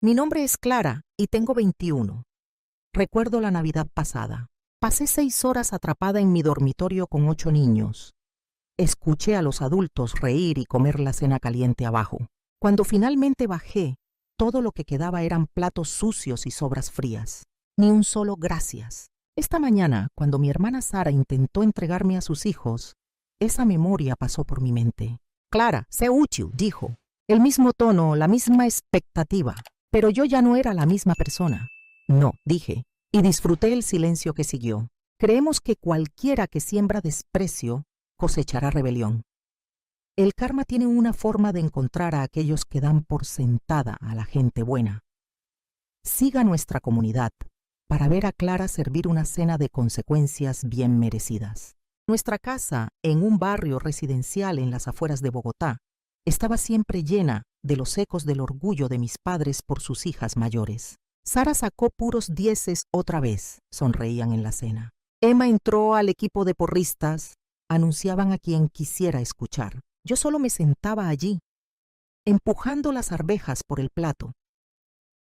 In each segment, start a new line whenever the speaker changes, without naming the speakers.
Mi nombre es Clara y tengo 21. Recuerdo la Navidad pasada. Pasé 6 horas atrapada en mi dormitorio con 8 niños. Escuché a los adultos reír y comer la cena caliente abajo. Cuando finalmente bajé, todo lo que quedaba eran platos sucios y sobras frías. Ni un solo gracias. Esta mañana, cuando mi hermana Sara intentó entregarme a sus hijos, esa memoria pasó por mi mente. Clara, sé útil, dijo. El mismo tono, la misma expectativa. Pero yo ya no era la misma persona. No, dije, y disfruté el silencio que siguió. Creemos que cualquiera que siembra desprecio cosechará rebelión. El karma tiene una forma de encontrar a aquellos que dan por sentada a la gente buena. Siga nuestra comunidad para ver a Clara servir una cena de consecuencias bien merecidas. Nuestra casa, en un barrio residencial en las afueras de Bogotá, estaba siempre llena de los ecos del orgullo de mis padres por sus hijas mayores. Sara sacó puros 10 otra vez, sonreían en la cena. Emma entró al equipo de porristas, anunciaban a quien quisiera escuchar. Yo solo me sentaba allí, empujando las arvejas por el plato,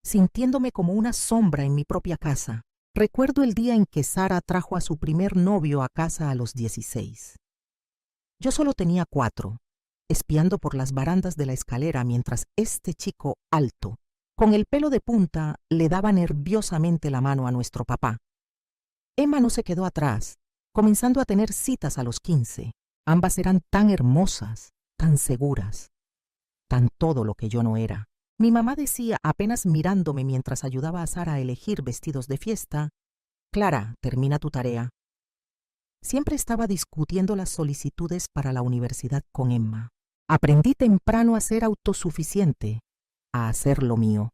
sintiéndome como una sombra en mi propia casa. Recuerdo el día en que Sara trajo a su primer novio a casa a los 16. Yo solo tenía 4, espiando por las barandas de la escalera mientras este chico alto, con el pelo de punta, le daba nerviosamente la mano a nuestro papá. Emma no se quedó atrás, comenzando a tener citas a los 15. Ambas eran tan hermosas, tan seguras, tan todo lo que yo no era. Mi mamá decía, apenas mirándome mientras ayudaba a Sara a elegir vestidos de fiesta, «Clara, termina tu tarea». Siempre estaba discutiendo las solicitudes para la universidad con Emma. Aprendí temprano a ser autosuficiente, a hacer lo mío,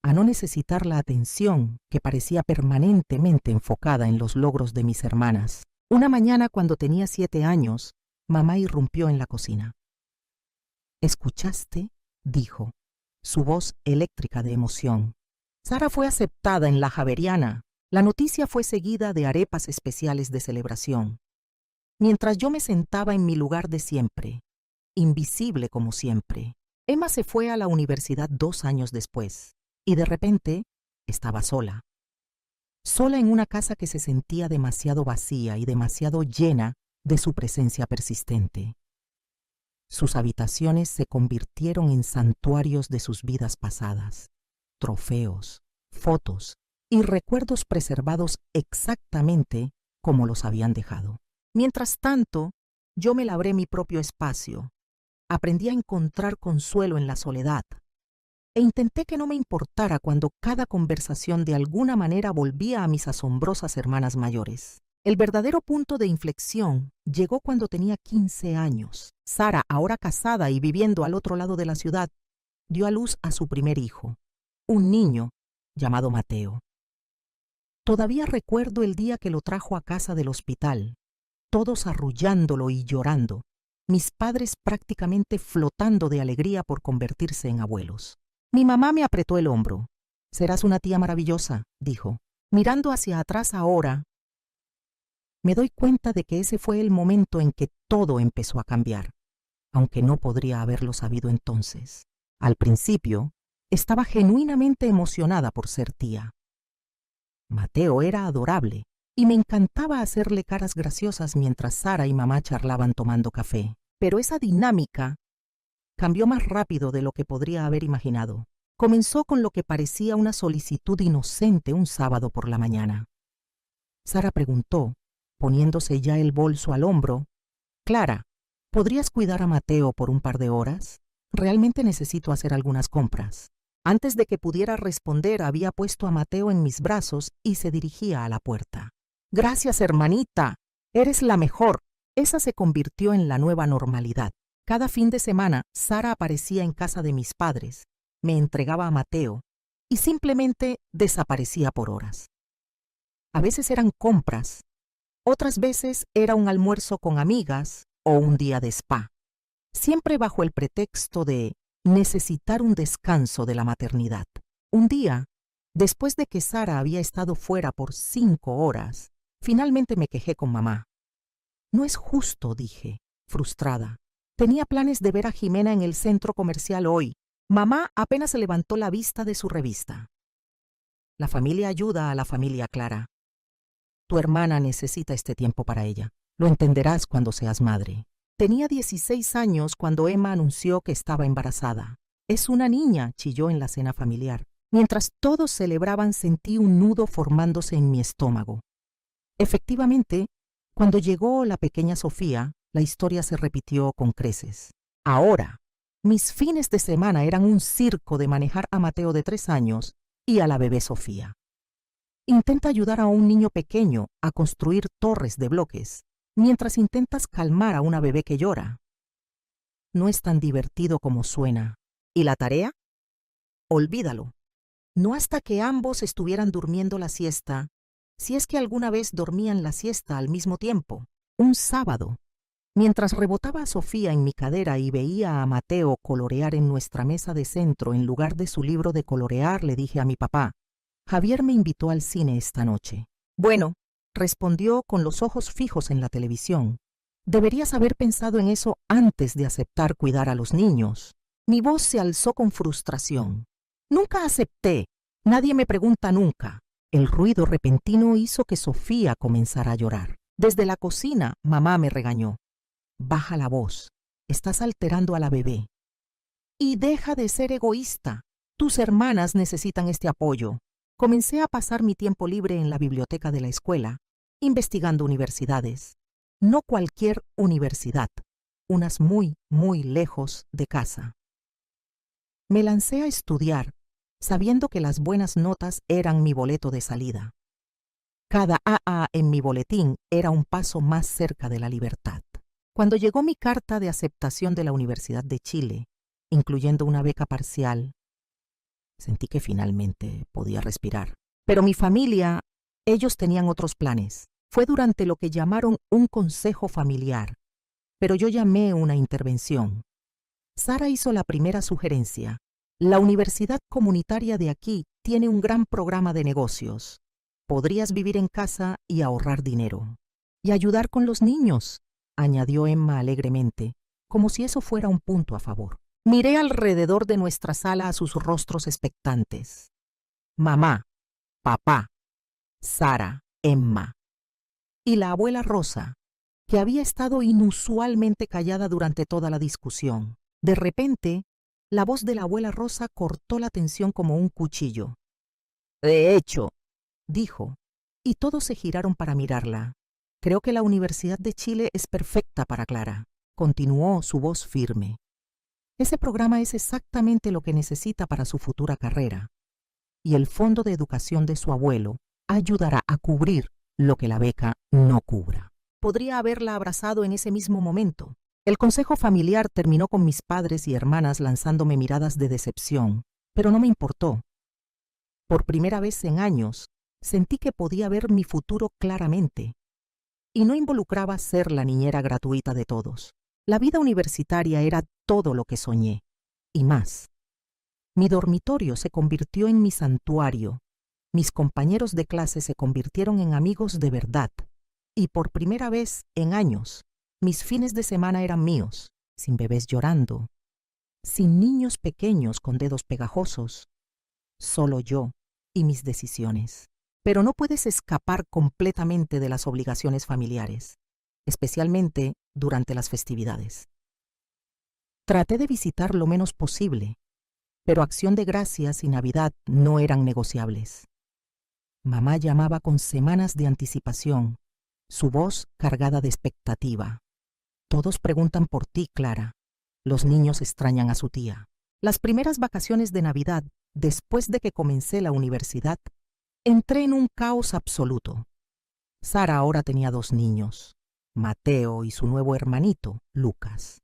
a no necesitar la atención que parecía permanentemente enfocada en los logros de mis hermanas. Una mañana, cuando tenía 7 años, mamá irrumpió en la cocina. «¿Escuchaste?», dijo, su voz eléctrica de emoción. Sara fue aceptada en la Javeriana. La noticia fue seguida de arepas especiales de celebración. Mientras yo me sentaba en mi lugar de siempre, invisible como siempre, Emma se fue a la universidad 2 años después, y de repente estaba sola. Sola en una casa que se sentía demasiado vacía y demasiado llena de su presencia persistente. Sus habitaciones se convirtieron en santuarios de sus vidas pasadas, trofeos, fotos y recuerdos preservados exactamente como los habían dejado. Mientras tanto, yo me labré mi propio espacio, aprendí a encontrar consuelo en la soledad e intenté que no me importara cuando cada conversación de alguna manera volvía a mis asombrosas hermanas mayores. El verdadero punto de inflexión llegó cuando tenía 15 años. Sara, ahora casada y viviendo al otro lado de la ciudad, dio a luz a su primer hijo, un niño llamado Mateo. Todavía recuerdo el día que lo trajo a casa del hospital, todos arrullándolo y llorando, mis padres prácticamente flotando de alegría por convertirse en abuelos. Mi mamá me apretó el hombro. «Serás una tía maravillosa», dijo. Mirando hacia atrás ahora, me doy cuenta de que ese fue el momento en que todo empezó a cambiar, aunque no podría haberlo sabido entonces. Al principio, estaba genuinamente emocionada por ser tía. Mateo era adorable y me encantaba hacerle caras graciosas mientras Sara y mamá charlaban tomando café. Pero esa dinámica cambió más rápido de lo que podría haber imaginado. Comenzó con lo que parecía una solicitud inocente un sábado por la mañana. Sara preguntó, poniéndose ya el bolso al hombro, «Clara, ¿podrías cuidar a Mateo por un par de horas? Realmente necesito hacer algunas compras». Antes de que pudiera responder, había puesto a Mateo en mis brazos y se dirigía a la puerta. «Gracias, hermanita. Eres la mejor». Esa se convirtió en la nueva normalidad. Cada fin de semana, Sara aparecía en casa de mis padres, me entregaba a Mateo y simplemente desaparecía por horas. A veces eran compras, otras veces era un almuerzo con amigas o un día de spa, siempre bajo el pretexto de necesitar un descanso de la maternidad. Un día, después de que Sara había estado fuera por 5 horas, finalmente me quejé con mamá. «No es justo», dije, frustrada. «Tenía planes de ver a Jimena en el centro comercial hoy Mamá apenas levantó la vista de su revista. La familia ayuda a la familia Clara. Tu hermana necesita este tiempo para ella. Lo entenderás cuando seas madre. Tenía 16 años cuando Emma anunció que estaba embarazada. Es una niña, chilló en la cena familiar. Mientras todos celebraban, sentí un nudo formándose en mi estómago. Efectivamente, cuando llegó la pequeña Sofía, la historia se repitió con creces. Ahora, mis fines de semana eran un circo de manejar a Mateo de 3 años y a la bebé Sofía. Intenta ayudar a un niño pequeño a construir torres de bloques, mientras intentas calmar a una bebé que llora. No es tan divertido como suena. ¿Y la tarea? Olvídalo. No hasta que ambos estuvieran durmiendo la siesta, si es que alguna vez dormían la siesta al mismo tiempo. Un sábado, mientras rebotaba a Sofía en mi cadera y veía a Mateo colorear en nuestra mesa de centro en lugar de su libro de colorear, le dije a mi papá: Javier me invitó al cine esta noche. Bueno, respondió con los ojos fijos en la televisión. Deberías haber pensado en eso antes de aceptar cuidar a los niños. Mi voz se alzó con frustración. Nunca acepté. Nadie me pregunta nunca. El ruido repentino hizo que Sofía comenzara a llorar. Desde la cocina, mamá me regañó. Baja la voz. Estás alterando a la bebé. Y deja de ser egoísta. Tus hermanas necesitan este apoyo. Comencé a pasar mi tiempo libre en la biblioteca de la escuela, investigando universidades. No cualquier universidad, unas muy, muy lejos de casa. Me lancé a estudiar, sabiendo que las buenas notas eran mi boleto de salida. Cada AA en mi boletín era un paso más cerca de la libertad. Cuando llegó mi carta de aceptación de la Universidad de Chile, incluyendo una beca parcial, sentí que finalmente podía respirar. Pero mi familia, ellos tenían otros planes. Fue durante lo que llamaron un consejo familiar, pero yo llamé una intervención. Sara hizo la primera sugerencia. La universidad comunitaria de aquí tiene un gran programa de negocios. Podrías vivir en casa y ahorrar dinero. Y ayudar con los niños, añadió Emma alegremente, como si eso fuera un punto a favor. Miré alrededor de nuestra sala a sus rostros expectantes. Mamá, papá, Sara, Emma. Y la abuela Rosa, que había estado inusualmente callada durante toda la discusión. De repente, la voz de la abuela Rosa cortó la tensión como un cuchillo. De hecho, dijo, y todos se giraron para mirarla. Creo que la Universidad de Chile es perfecta para Clara. Continuó su voz firme. Ese programa es exactamente lo que necesita para su futura carrera. Y el fondo de educación de su abuelo ayudará a cubrir lo que la beca no cubra. Podría haberla abrazado en ese mismo momento. El consejo familiar terminó con mis padres y hermanas lanzándome miradas de decepción, pero no me importó. Por primera vez en años, sentí que podía ver mi futuro claramente. Y no involucraba ser la niñera gratuita de todos. La vida universitaria era todo lo que soñé, y más. Mi dormitorio se convirtió en mi santuario. Mis compañeros de clase se convirtieron en amigos de verdad. Y por primera vez en años, mis fines de semana eran míos, sin bebés llorando, sin niños pequeños con dedos pegajosos, solo yo y mis decisiones. Pero no puedes escapar completamente de las obligaciones familiares, especialmente durante las festividades. Traté de visitar lo menos posible, pero Acción de Gracias y Navidad no eran negociables. Mamá llamaba con semanas de anticipación, su voz cargada de expectativa. Todos preguntan por ti, Clara. Los niños extrañan a su tía. Las primeras vacaciones de Navidad, después de que comencé la universidad, entré en un caos absoluto. Sara ahora tenía 2 niños, Mateo y su nuevo hermanito, Lucas.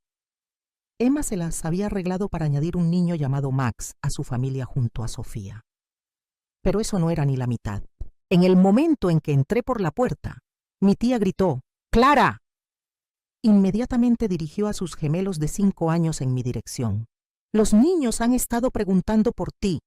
Emma se las había arreglado para añadir un niño llamado Max a su familia junto a Sofía. Pero eso no era ni la mitad. En el momento en que entré por la puerta, mi tía gritó, ¡Clara! Inmediatamente dirigió a sus gemelos de 5 años en mi dirección. Los niños han estado preguntando por ti.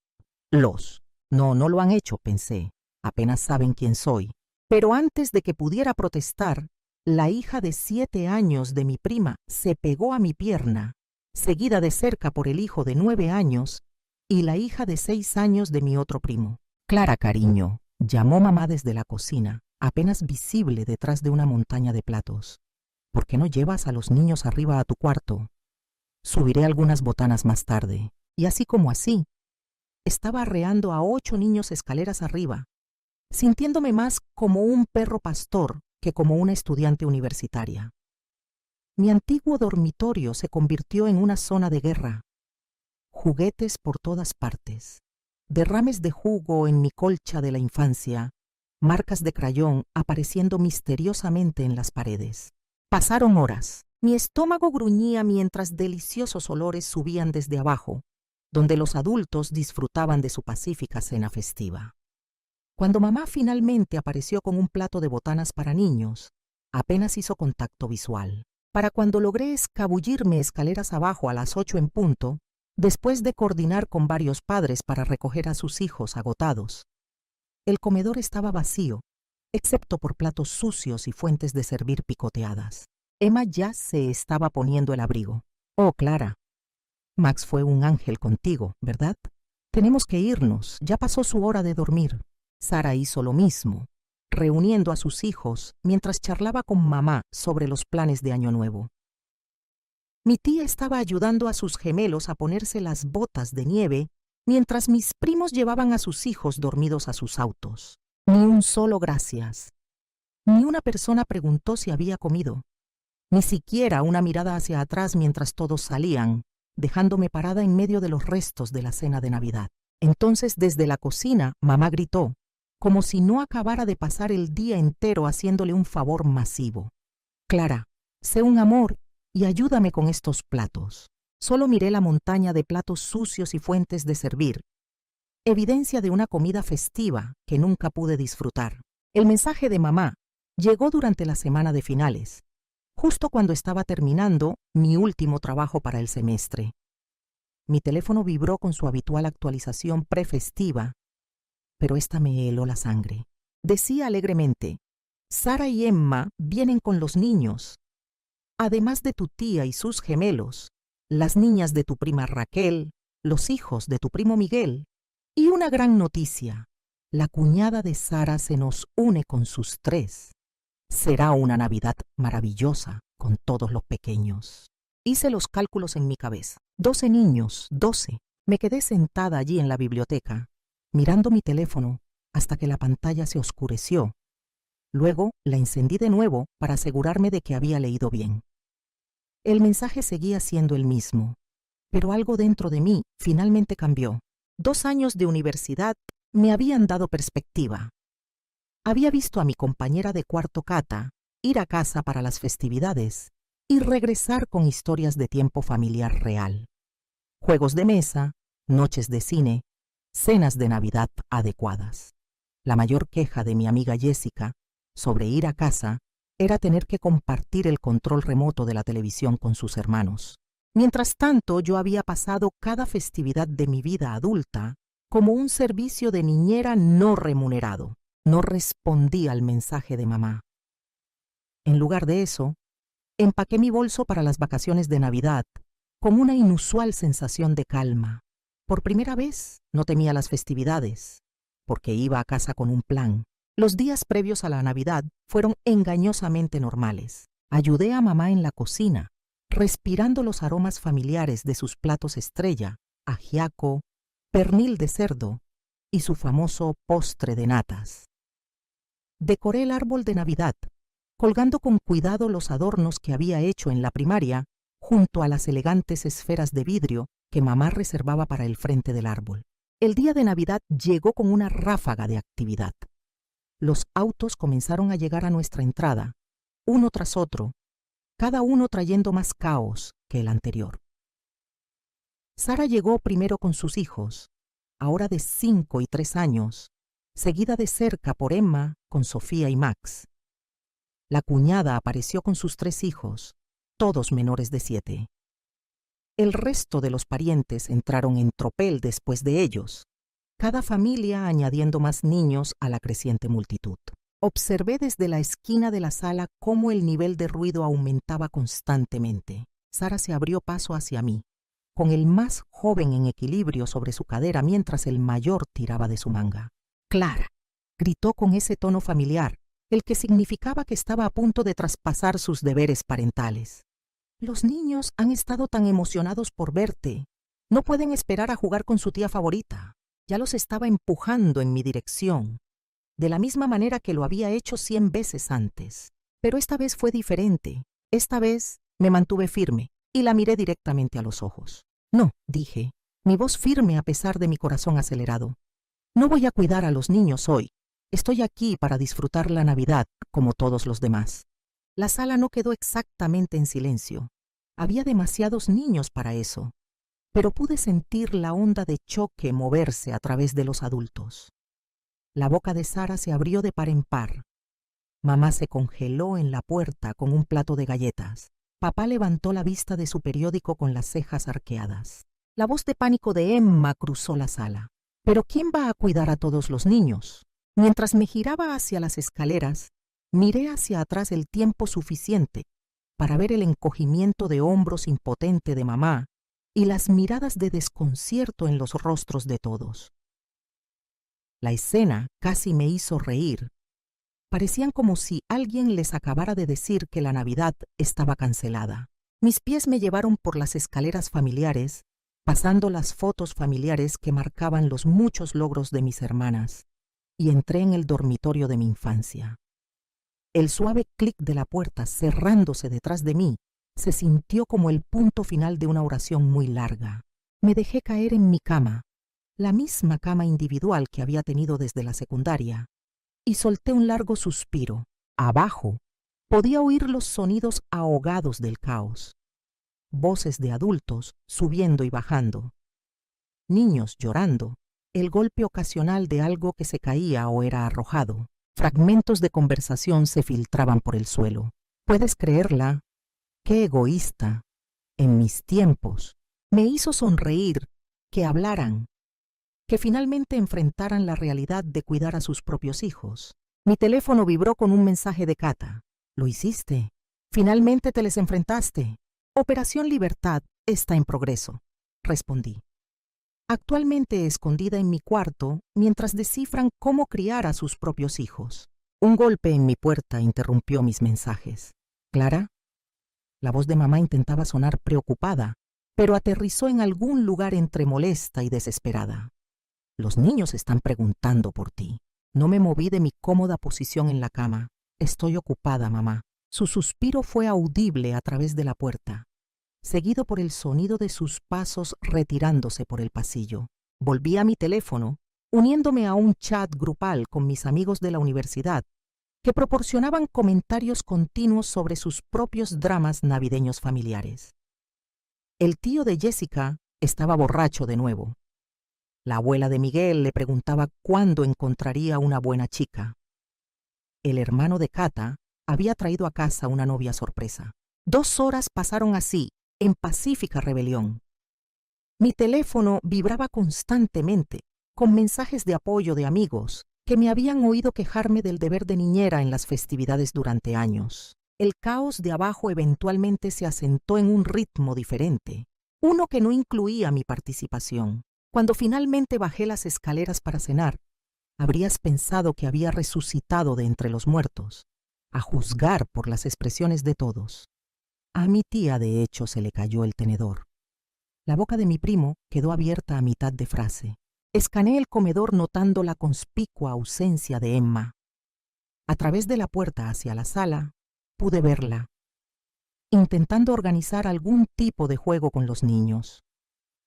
No lo han hecho, pensé. Apenas saben quién soy. Pero antes de que pudiera protestar, la hija de 7 años de mi prima se pegó a mi pierna seguida de cerca por el hijo de 9 años y la hija de 6 años de mi otro primo. Clara, cariño, llamó mamá desde la cocina, apenas visible detrás de una montaña de platos. ¿Por qué no llevas a los niños arriba a tu cuarto? Subiré algunas botanas más tarde. Y así como así, estaba arreando a 8 niños escaleras arriba, sintiéndome más como un perro pastor que como una estudiante universitaria. Mi antiguo dormitorio se convirtió en una zona de guerra. Juguetes por todas partes, derrames de jugo en mi colcha de la infancia, marcas de crayón apareciendo misteriosamente en las paredes. Pasaron horas. Mi estómago gruñía mientras deliciosos olores subían desde abajo, donde los adultos disfrutaban de su pacífica cena festiva. Cuando mamá finalmente apareció con un plato de botanas para niños, apenas hizo contacto visual. Para cuando logré escabullirme escaleras abajo a las 8 en punto, después de coordinar con varios padres para recoger a sus hijos agotados, el comedor estaba vacío, excepto por platos sucios y fuentes de servir picoteadas. Emma ya se estaba poniendo el abrigo. Oh, Clara, Max fue un ángel contigo, ¿verdad? Tenemos que irnos, ya pasó su hora de dormir. Sara hizo lo mismo, reuniendo a sus hijos mientras charlaba con mamá sobre los planes de Año Nuevo. Mi tía estaba ayudando a sus gemelos a ponerse las botas de nieve mientras mis primos llevaban a sus hijos dormidos a sus autos. Ni un solo gracias. Ni una persona preguntó si había comido. Ni siquiera una mirada hacia atrás mientras todos salían, dejándome parada en medio de los restos de la cena de Navidad. Entonces, desde la cocina, mamá gritó, como si no acabara de pasar el día entero haciéndole un favor masivo. Clara, sé un amor y ayúdame con estos platos. Solo miré la montaña de platos sucios y fuentes de servir, evidencia de una comida festiva que nunca pude disfrutar. El mensaje de mamá llegó durante la semana de finales, justo cuando estaba terminando mi último trabajo para el semestre. Mi teléfono vibró con su habitual actualización prefestiva, pero esta me heló la sangre. Decía alegremente, Sara y Emma vienen con los niños. Además de tu tía y sus gemelos, las niñas de tu prima Raquel, los hijos de tu primo Miguel, y una gran noticia, la cuñada de Sara se nos une con sus 3. Será una Navidad maravillosa con todos los pequeños. Hice los cálculos en mi cabeza. 12 niños, 12. Me quedé sentada allí en la biblioteca, mirando mi teléfono hasta que la pantalla se oscureció. Luego la encendí de nuevo para asegurarme de que había leído bien. El mensaje seguía siendo el mismo, pero algo dentro de mí finalmente cambió. 2 años de universidad me habían dado perspectiva. Había visto a mi compañera de cuarto Cata ir a casa para las festividades y regresar con historias de tiempo familiar real. Juegos de mesa, noches de cine, cenas de Navidad adecuadas. La mayor queja de mi amiga Jessica sobre ir a casa era tener que compartir el control remoto de la televisión con sus hermanos. Mientras tanto, yo había pasado cada festividad de mi vida adulta como un servicio de niñera no remunerado. No respondí al mensaje de mamá. En lugar de eso, empaqué mi bolso para las vacaciones de Navidad con una inusual sensación de calma. Por primera vez no temía las festividades, porque iba a casa con un plan. Los días previos a la Navidad fueron engañosamente normales. Ayudé a mamá en la cocina, respirando los aromas familiares de sus platos estrella, ajiaco, pernil de cerdo y su famoso postre de natas. Decoré el árbol de Navidad, colgando con cuidado los adornos que había hecho en la primaria junto a las elegantes esferas de vidrio que mamá reservaba para el frente del árbol. El día de Navidad llegó con una ráfaga de actividad. Los autos comenzaron a llegar a nuestra entrada, uno tras otro, cada uno trayendo más caos que el anterior. Sara llegó primero con sus hijos, ahora de 5 y 3 años, seguida de cerca por Emma con Sofía y Max. La cuñada apareció con sus 3 hijos, todos menores de 7. El resto de los parientes entraron en tropel después de ellos, cada familia añadiendo más niños a la creciente multitud. Observé desde la esquina de la sala cómo el nivel de ruido aumentaba constantemente. Sara se abrió paso hacia mí, con el más joven en equilibrio sobre su cadera mientras el mayor tiraba de su manga. «Clara», gritó con ese tono familiar, el que significaba que estaba a punto de traspasar sus deberes parentales. «Los niños han estado tan emocionados por verte. No pueden esperar a jugar con su tía favorita». Ya los estaba empujando en mi dirección, de la misma manera que lo había hecho 100 veces antes. Pero esta vez fue diferente. Esta vez me mantuve firme y la miré directamente a los ojos. «No», dije, mi voz firme a pesar de mi corazón acelerado. «No voy a cuidar a los niños hoy. Estoy aquí para disfrutar la Navidad como todos los demás». La sala no quedó exactamente en silencio. Había demasiados niños para eso, pero pude sentir la onda de choque moverse a través de los adultos. La boca de Sara se abrió de par en par. Mamá se congeló en la puerta con un plato de galletas. Papá levantó la vista de su periódico con las cejas arqueadas. La voz de pánico de Emma cruzó la sala. «¿Pero quién va a cuidar a todos los niños?». Mientras me giraba hacia las escaleras, miré hacia atrás el tiempo suficiente para ver el encogimiento de hombros impotente de mamá y las miradas de desconcierto en los rostros de todos. La escena casi me hizo reír. Parecían como si alguien les acabara de decir que la Navidad estaba cancelada. Mis pies me llevaron por las escaleras familiares, pasando las fotos familiares que marcaban los muchos logros de mis hermanas, y entré en el dormitorio de mi infancia. El suave clic de la puerta cerrándose detrás de mí se sintió como el punto final de una oración muy larga. Me dejé caer en mi cama, la misma cama individual que había tenido desde la secundaria, y solté un largo suspiro. Abajo podía oír los sonidos ahogados del caos. Voces de adultos subiendo y bajando. Niños llorando. El golpe ocasional de algo que se caía o era arrojado. Fragmentos de conversación se filtraban por el suelo. ¿Puedes creerla? ¡Qué egoísta! En mis tiempos me hizo sonreír que hablaran, que finalmente enfrentaran la realidad de cuidar a sus propios hijos. Mi teléfono vibró con un mensaje de Cata. «Lo hiciste. Finalmente te les enfrentaste. Operación Libertad está en progreso», respondí. Actualmente escondida en mi cuarto mientras descifran cómo criar a sus propios hijos. Un golpe en mi puerta interrumpió mis mensajes. «¿Clara?». La voz de mamá intentaba sonar preocupada, pero aterrizó en algún lugar entre molesta y desesperada. «Los niños están preguntando por ti». No me moví de mi cómoda posición en la cama. «Estoy ocupada, mamá». Su suspiro fue audible a través de la puerta, seguido por el sonido de sus pasos retirándose por el pasillo. Volví a mi teléfono, uniéndome a un chat grupal con mis amigos de la universidad, que proporcionaban comentarios continuos sobre sus propios dramas navideños familiares. El tío de Jessica estaba borracho de nuevo. La abuela de Miguel le preguntaba cuándo encontraría una buena chica. El hermano de Cata había traído a casa una novia sorpresa. 2 horas pasaron así, en pacífica rebelión. Mi teléfono vibraba constantemente, con mensajes de apoyo de amigos que me habían oído quejarme del deber de niñera en las festividades durante años. El caos de abajo eventualmente se asentó en un ritmo diferente, uno que no incluía mi participación. Cuando finalmente bajé las escaleras para cenar, habrías pensado que había resucitado de entre los muertos, a juzgar por las expresiones de todos. A mi tía, de hecho, se le cayó el tenedor. La boca de mi primo quedó abierta a mitad de frase. Escaneé el comedor notando la conspicua ausencia de Emma. A través de la puerta hacia la sala, pude verla, intentando organizar algún tipo de juego con los niños.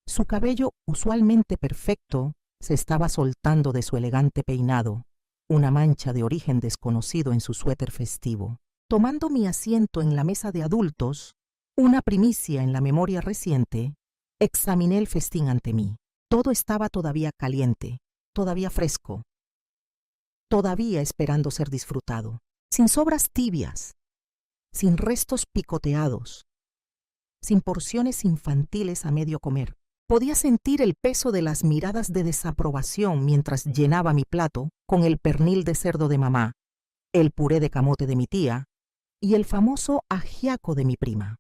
Su cabello, usualmente perfecto, se estaba soltando de su elegante peinado, una mancha de origen desconocido en su suéter festivo. Tomando mi asiento en la mesa de adultos, una primicia en la memoria reciente, examiné el festín ante mí. Todo estaba todavía caliente, todavía fresco, todavía esperando ser disfrutado, sin sobras tibias, sin restos picoteados, sin porciones infantiles a medio comer. Podía sentir el peso de las miradas de desaprobación mientras llenaba mi plato con el pernil de cerdo de mamá, el puré de camote de mi tía y el famoso ajiaco de mi prima.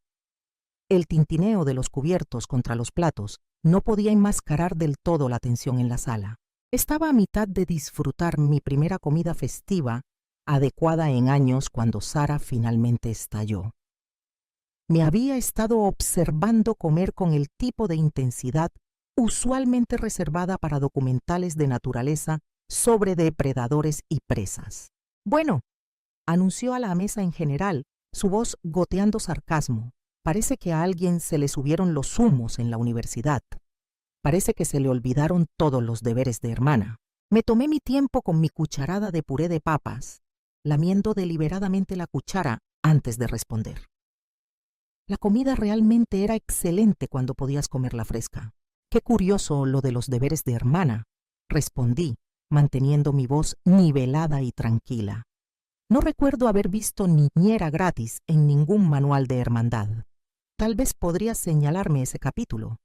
El tintineo de los cubiertos contra los platos no podía enmascarar del todo la tensión en la sala. Estaba a mitad de disfrutar mi primera comida festiva, adecuada en años, cuando Sara finalmente estalló. Me había estado observando comer con el tipo de intensidad usualmente reservada para documentales de naturaleza sobre depredadores y presas. Bueno, anunció a la mesa en general, su voz goteando sarcasmo. Parece que a alguien se le subieron los humos en la universidad. Parece que se le olvidaron todos los deberes de hermana. Me tomé mi tiempo con mi cucharada de puré de papas, lamiendo deliberadamente la cuchara antes de responder. La comida realmente era excelente cuando podías comerla fresca. Qué curioso lo de los deberes de hermana, respondí, manteniendo mi voz nivelada y tranquila. No recuerdo haber visto niñera gratis en ningún manual de hermandad. Tal vez podrías señalarme ese capítulo,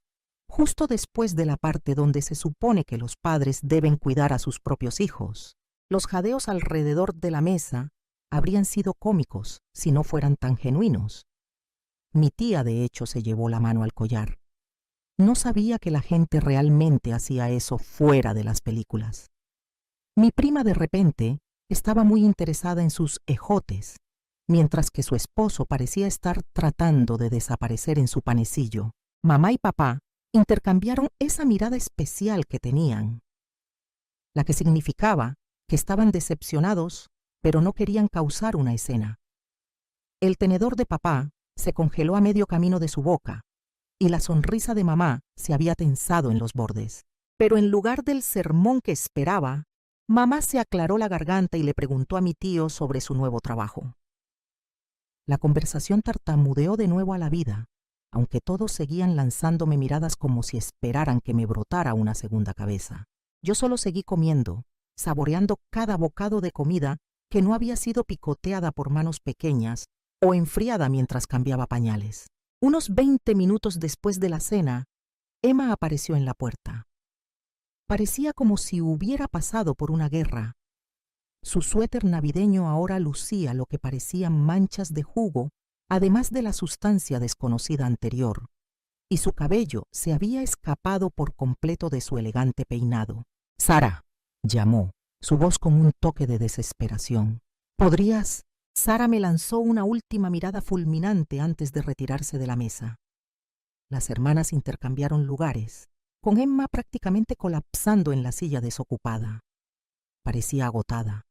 justo después de la parte donde se supone que los padres deben cuidar a sus propios hijos. Los jadeos alrededor de la mesa habrían sido cómicos si no fueran tan genuinos. Mi tía, de hecho, se llevó la mano al collar. No sabía que la gente realmente hacía eso fuera de las películas. Mi prima, de repente, estaba muy interesada en sus ejotes, mientras que su esposo parecía estar tratando de desaparecer en su panecillo. Mamá y papá intercambiaron esa mirada especial que tenían, la que significaba que estaban decepcionados, pero no querían causar una escena. El tenedor de papá se congeló a medio camino de su boca, y la sonrisa de mamá se había tensado en los bordes. Pero en lugar del sermón que esperaba, mamá se aclaró la garganta y le preguntó a mi tío sobre su nuevo trabajo. La conversación tartamudeó de nuevo a la vida, aunque todos seguían lanzándome miradas como si esperaran que me brotara una segunda cabeza. Yo solo seguí comiendo, saboreando cada bocado de comida que no había sido picoteada por manos pequeñas o enfriada mientras cambiaba pañales. Unos 20 minutos después de la cena, Emma apareció en la puerta. Parecía como si hubiera pasado por una guerra. Su suéter navideño ahora lucía lo que parecían manchas de jugo, además de la sustancia desconocida anterior, y su cabello se había escapado por completo de su elegante peinado. «Sara», llamó, su voz con un toque de desesperación. «¿Podrías...» Sara me lanzó una última mirada fulminante antes de retirarse de la mesa. Las hermanas intercambiaron lugares, con Emma prácticamente colapsando en la silla desocupada. Parecía agotada,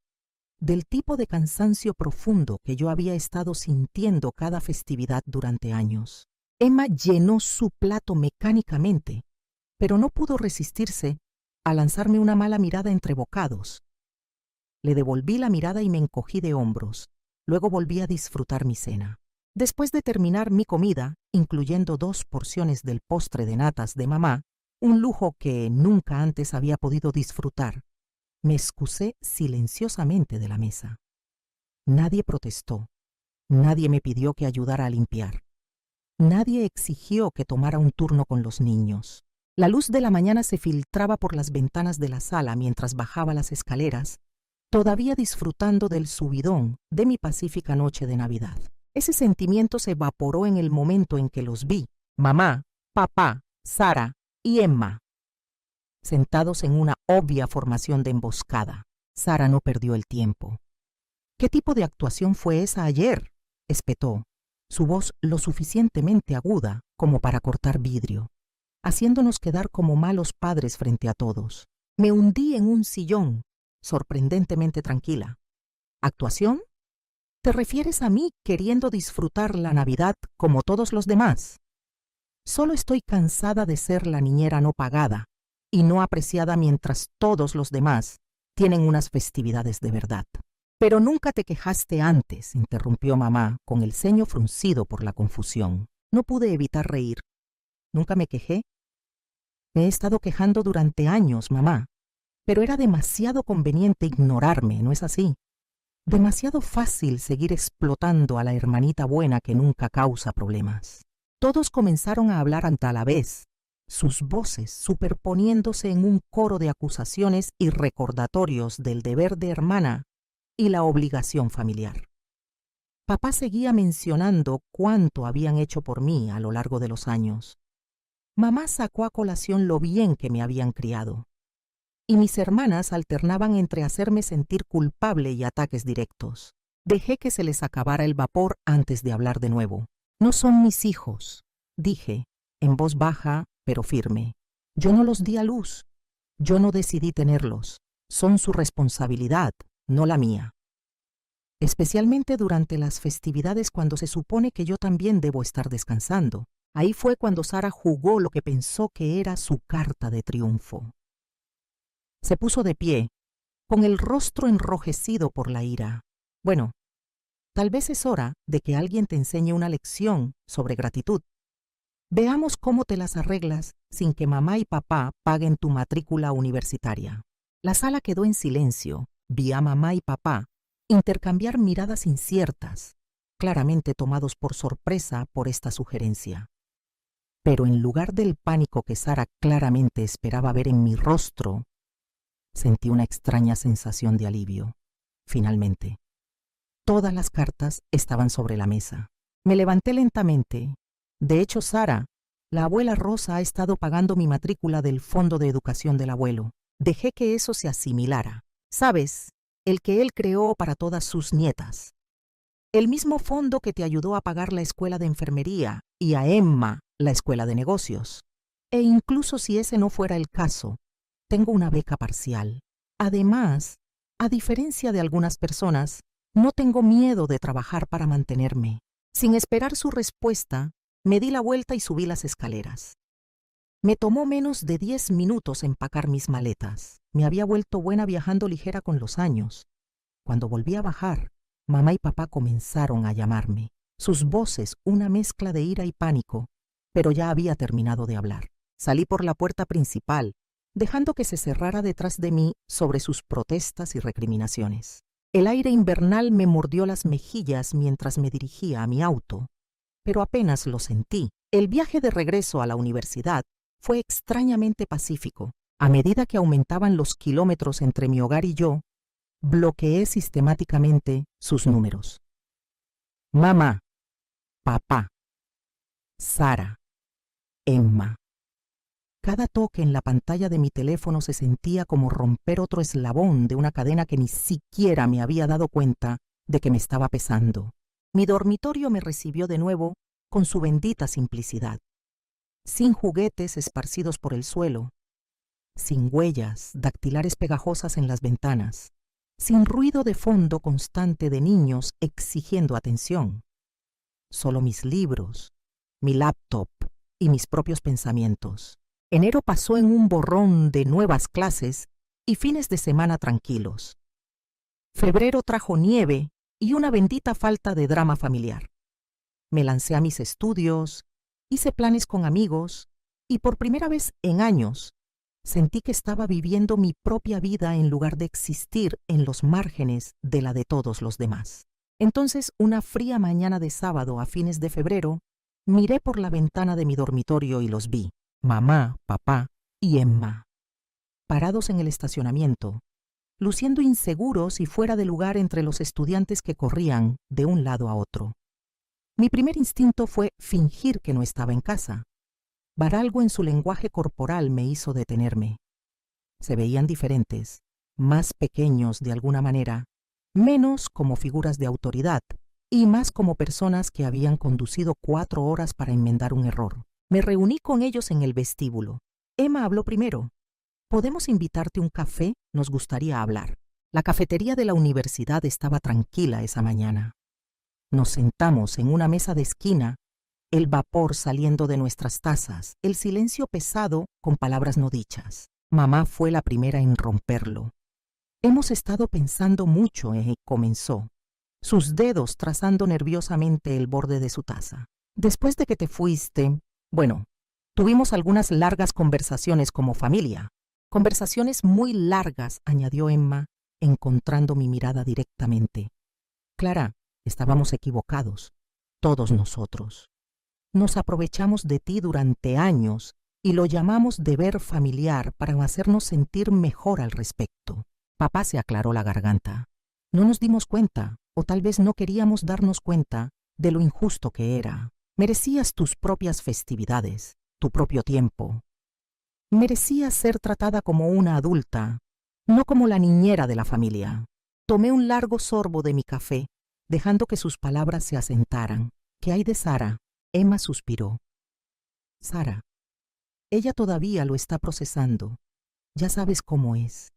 del tipo de cansancio profundo que yo había estado sintiendo cada festividad durante años. Emma llenó su plato mecánicamente, pero no pudo resistirse a lanzarme una mala mirada entre bocados. Le devolví la mirada y me encogí de hombros. Luego volví a disfrutar mi cena. Después de terminar mi comida, incluyendo 2 porciones del postre de natas de mamá, un lujo que nunca antes había podido disfrutar, me excusé silenciosamente de la mesa. Nadie protestó. Nadie me pidió que ayudara a limpiar. Nadie exigió que tomara un turno con los niños. La luz de la mañana se filtraba por las ventanas de la sala mientras bajaba las escaleras, todavía disfrutando del subidón de mi pacífica noche de Navidad. Ese sentimiento se evaporó en el momento en que los vi, mamá, papá, Sara y Emma, sentados en una obvia formación de emboscada. Sara no perdió el tiempo. «¿Qué tipo de actuación fue esa ayer?», espetó, su voz lo suficientemente aguda como para cortar vidrio, haciéndonos quedar como malos padres frente a todos. Me hundí en un sillón, sorprendentemente tranquila. ¿Actuación? ¿Te refieres a mí queriendo disfrutar la Navidad como todos los demás? Solo estoy cansada de ser la niñera no pagada y no apreciada mientras todos los demás tienen unas festividades de verdad. Pero nunca te quejaste antes, interrumpió mamá, con el ceño fruncido por la confusión. No pude evitar reír. ¿Nunca me quejé? Me he estado quejando durante años, mamá. Pero era demasiado conveniente ignorarme, ¿no es así? Demasiado fácil seguir explotando a la hermanita buena que nunca causa problemas. Todos comenzaron a hablar a la vez, sus voces superponiéndose en un coro de acusaciones y recordatorios del deber de hermana y la obligación familiar. Papá seguía mencionando cuánto habían hecho por mí a lo largo de los años. Mamá sacó a colación lo bien que me habían criado. Y mis hermanas alternaban entre hacerme sentir culpable y ataques directos. Dejé que se les acabara el vapor antes de hablar de nuevo. No son mis hijos, dije, en voz baja pero firme. Yo no los di a luz. Yo no decidí tenerlos. Son su responsabilidad, no la mía. Especialmente durante las festividades cuando se supone que yo también debo estar descansando. Ahí fue cuando Sara jugó lo que pensó que era su carta de triunfo. Se puso de pie, con el rostro enrojecido por la ira. Bueno, tal vez es hora de que alguien te enseñe una lección sobre gratitud. Veamos cómo te las arreglas sin que mamá y papá paguen tu matrícula universitaria. La sala quedó en silencio. Vi a mamá y papá intercambiar miradas inciertas, claramente tomados por sorpresa por esta sugerencia. Pero en lugar del pánico que Sara claramente esperaba ver en mi rostro, sentí una extraña sensación de alivio. Finalmente, todas las cartas estaban sobre la mesa. Me levanté lentamente. De hecho, Sara, la abuela Rosa, ha estado pagando mi matrícula del Fondo de Educación del abuelo. Dejé que eso se asimilara. ¿Sabes? El que él creó para todas sus nietas. El mismo fondo que te ayudó a pagar la escuela de enfermería y a Emma la escuela de negocios. E incluso si ese no fuera el caso, tengo una beca parcial. Además, a diferencia de algunas personas, no tengo miedo de trabajar para mantenerme. Sin esperar su respuesta, me di la vuelta y subí las escaleras. Me tomó menos de 10 minutos empacar mis maletas. Me había vuelto buena viajando ligera con los años. Cuando volví a bajar, mamá y papá comenzaron a llamarme. Sus voces, una mezcla de ira y pánico, pero ya había terminado de hablar. Salí por la puerta principal, dejando que se cerrara detrás de mí sobre sus protestas y recriminaciones. El aire invernal me mordió las mejillas mientras me dirigía a mi auto, pero apenas lo sentí. El viaje de regreso a la universidad fue extrañamente pacífico. A medida que aumentaban los kilómetros entre mi hogar y yo, bloqueé sistemáticamente sus números. Mamá, papá, Sara, Emma. Cada toque en la pantalla de mi teléfono se sentía como romper otro eslabón de una cadena que ni siquiera me había dado cuenta de que me estaba pesando. Mi dormitorio me recibió de nuevo con su bendita simplicidad. Sin juguetes esparcidos por el suelo, sin huellas dactilares pegajosas en las ventanas, sin ruido de fondo constante de niños exigiendo atención. Solo mis libros, mi laptop y mis propios pensamientos. Enero pasó en un borrón de nuevas clases y fines de semana tranquilos. Febrero trajo nieve y una bendita falta de drama familiar. Me lancé a mis estudios, hice planes con amigos y por primera vez en años sentí que estaba viviendo mi propia vida en lugar de existir en los márgenes de la de todos los demás. Entonces, una fría mañana de sábado a fines de febrero, miré por la ventana de mi dormitorio y los vi, mamá, papá y Emma, parados en el estacionamiento, luciendo inseguros y fuera de lugar entre los estudiantes que corrían de un lado a otro. Mi primer instinto fue fingir que no estaba en casa. Ver algo en su lenguaje corporal me hizo detenerme. Se veían diferentes, más pequeños de alguna manera, menos como figuras de autoridad y más como personas que habían conducido 4 horas para enmendar un error. Me reuní con ellos en el vestíbulo. Emma habló primero. ¿Podemos invitarte un café? Nos gustaría hablar. La cafetería de la universidad estaba tranquila esa mañana. Nos sentamos en una mesa de esquina, el vapor saliendo de nuestras tazas, el silencio pesado con palabras no dichas. Mamá fue la primera en romperlo. Hemos estado pensando mucho, comenzó, sus dedos trazando nerviosamente el borde de su taza. Después de que te fuiste, bueno, tuvimos algunas largas conversaciones como familia. Conversaciones muy largas, añadió Emma, encontrando mi mirada directamente. Clara, estábamos equivocados, todos nosotros. Nos aprovechamos de ti durante años y lo llamamos deber familiar para hacernos sentir mejor al respecto. Papá se aclaró la garganta. No nos dimos cuenta. O tal vez no queríamos darnos cuenta de lo injusto que era. Merecías tus propias festividades, tu propio tiempo. Merecías ser tratada como una adulta, no como la niñera de la familia. Tomé un largo sorbo de mi café, dejando que sus palabras se asentaran. ¿Qué hay de Sara? Emma suspiró. Sara. Ella todavía lo está procesando. Ya sabes cómo es.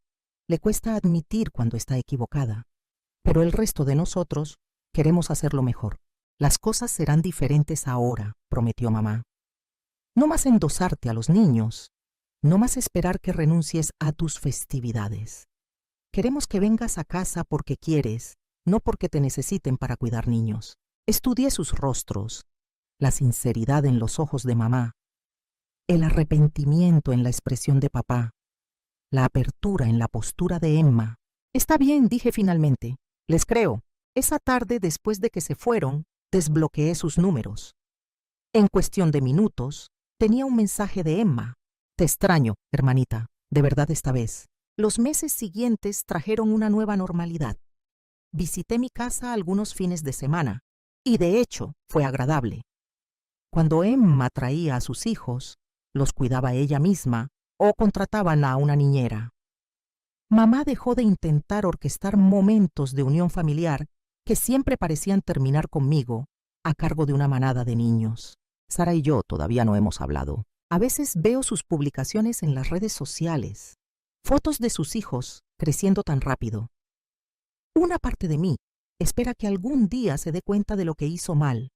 Le cuesta admitir cuando está equivocada. Pero el resto de nosotros queremos hacerlo mejor. Las cosas serán diferentes ahora, prometió mamá. No más endosarte a los niños. No más esperar que renuncies a tus festividades. Queremos que vengas a casa porque quieres, no porque te necesiten para cuidar niños. Estudié sus rostros, la sinceridad en los ojos de mamá, el arrepentimiento en la expresión de papá, la apertura en la postura de Emma. Está bien, dije finalmente. Les creo. Esa tarde, después de que se fueron, desbloqueé sus números. En cuestión de minutos, tenía un mensaje de Emma. Te extraño, hermanita, de verdad esta vez. Los meses siguientes trajeron una nueva normalidad. Visité mi casa algunos fines de semana, y de hecho fue agradable. Cuando Emma traía a sus hijos, los cuidaba ella misma o contrataban a una niñera. Mamá dejó de intentar orquestar momentos de unión familiar que siempre parecían terminar conmigo a cargo de una manada de niños. Sara y yo todavía no hemos hablado. A veces veo sus publicaciones en las redes sociales, fotos de sus hijos creciendo tan rápido. Una parte de mí espera que algún día se dé cuenta de lo que hizo mal,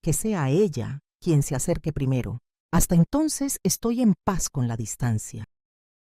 que sea ella quien se acerque primero. Hasta entonces estoy en paz con la distancia.